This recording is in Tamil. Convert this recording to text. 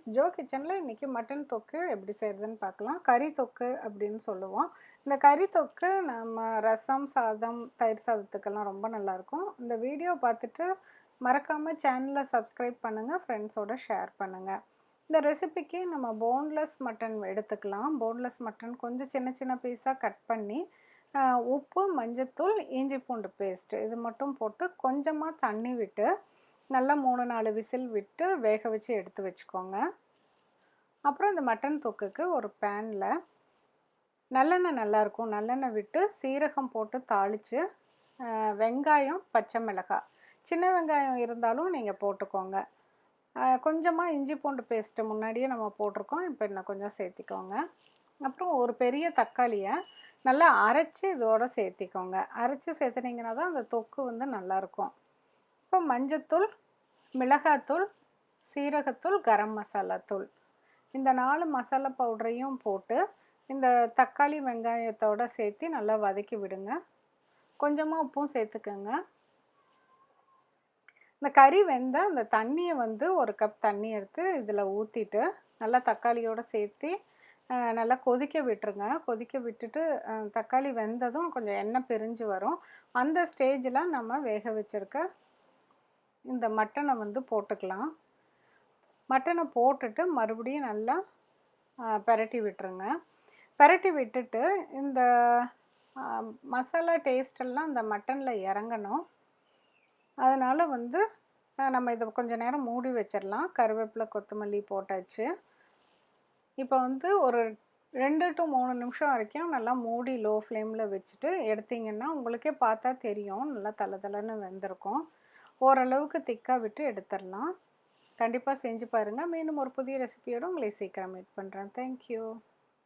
ஃப்ரெண்ட்ஸ், ஜோ கிச்சனில் இன்றைக்கி மட்டன் தொக்கு எப்படி செய்கிறதுன்னு பார்க்கலாம். கறி தொக்கு அப்படின்னு சொல்லுவோம். இந்த கறி தொக்கு நம்ம ரசம் சாதம், தயிர் சாதத்துக்கெல்லாம் ரொம்ப நல்லாயிருக்கும். இந்த வீடியோ பார்த்துட்டு மறக்காமல் சேனலை சப்ஸ்கிரைப் பண்ணுங்கள், ஃப்ரெண்ட்ஸோடு ஷேர் பண்ணுங்கள். இந்த ரெசிபிக்கு நம்ம போன்லெஸ் மட்டன் எடுத்துக்கலாம். போன்லெஸ் மட்டன் கொஞ்சம் சின்ன சின்ன பீஸாக கட் பண்ணி உப்பு, மஞ்சத்தூள், இஞ்சி பூண்டு பேஸ்ட்டு இது மட்டும் போட்டு கொஞ்சமாக தண்ணி விட்டு நல்லா 3-4 விசில் விட்டு வேக வச்சு எடுத்து வச்சுக்கோங்க. அப்புறம் இந்த மட்டன் தொக்குக்கு ஒரு பேனில் நல்லெண்ணெய் நல்லாயிருக்கும், நல்லெண்ணெய் விட்டு சீரகம் போட்டு தாளித்து வெங்காயம், பச்சை மிளகாய், சின்ன வெங்காயம் இருந்தாலும் நீங்கள் போட்டுக்கோங்க. கொஞ்சமாக இஞ்சி பூண்டு பேஸ்ட்டு முன்னாடியே நம்ம போட்டிருக்கோம், இப்போ இன்னும் கொஞ்சம் சேர்த்திக்கோங்க. அப்புறம் ஒரு பெரிய தக்காளியை நல்லா அரைச்சி இதோடு சேர்த்திக்கோங்க. அரைச்சி சேர்த்துனீங்கன்னா தான் அந்த தொக்கு வந்து நல்லாயிருக்கும். இப்போ மஞ்சத்தூள், மிளகாத்தூள், சீரகத்தூள், கரம் மசாலா தூள், இந்த 4 மசாலா பவுடரையும் போட்டு இந்த தக்காளி வெங்காயத்தோடு சேர்த்து நல்லா வதக்கி விடுங்க. கொஞ்சமாக உப்பும் சேர்த்துக்கோங்க. இந்த கறி வெந்த அந்த தண்ணியை வந்து 1 கப் தண்ணி எடுத்து இதில் ஊற்றிட்டு நல்லா தக்காளியோடு சேர்த்து நல்லா கொதிக்க விட்டுருங்க. கொதிக்க விட்டுட்டு தக்காளி வெந்ததும் கொஞ்சம் எண்ணெய் பிரிஞ்சு வரும். அந்த ஸ்டேஜில் நம்ம வேக வச்சுருக்க இந்த மட்டனை வந்து போட்டுக்கலாம். மட்டனை போட்டுட்டு மறுபடியும் நல்லா பெரட்டி விட்டுருங்க. பெரட்டி விட்டுட்டு இந்த மசாலா டேஸ்டெல்லாம் இந்த மட்டனில் இறங்கணும். அதனால் வந்து நம்ம இதை கொஞ்சம் நேரம் மூடி வச்சிடலாம். கருவேப்பிலை, கொத்தமல்லி போட்டாச்சு. இப்போ வந்து ஒரு 2 to 3 நிமிஷம் வரைக்கும் நல்லா மூடி லோ ஃப்ளேமில் வச்சுட்டு எடுத்திங்கன்னா உங்களுக்கே பார்த்தா தெரியும், நல்லா தளதளன்னு வெந்திருக்கும். ஓரளவுக்கு திக்காக விட்டு எடுத்துடலாம். கண்டிப்பாக செஞ்சு பாருங்கள். மீண்டும் ஒரு புதிய ரெசிபியோடு உங்களை சீக்கிரம் மீட் பண்ணுறேன். தேங்க்யூ.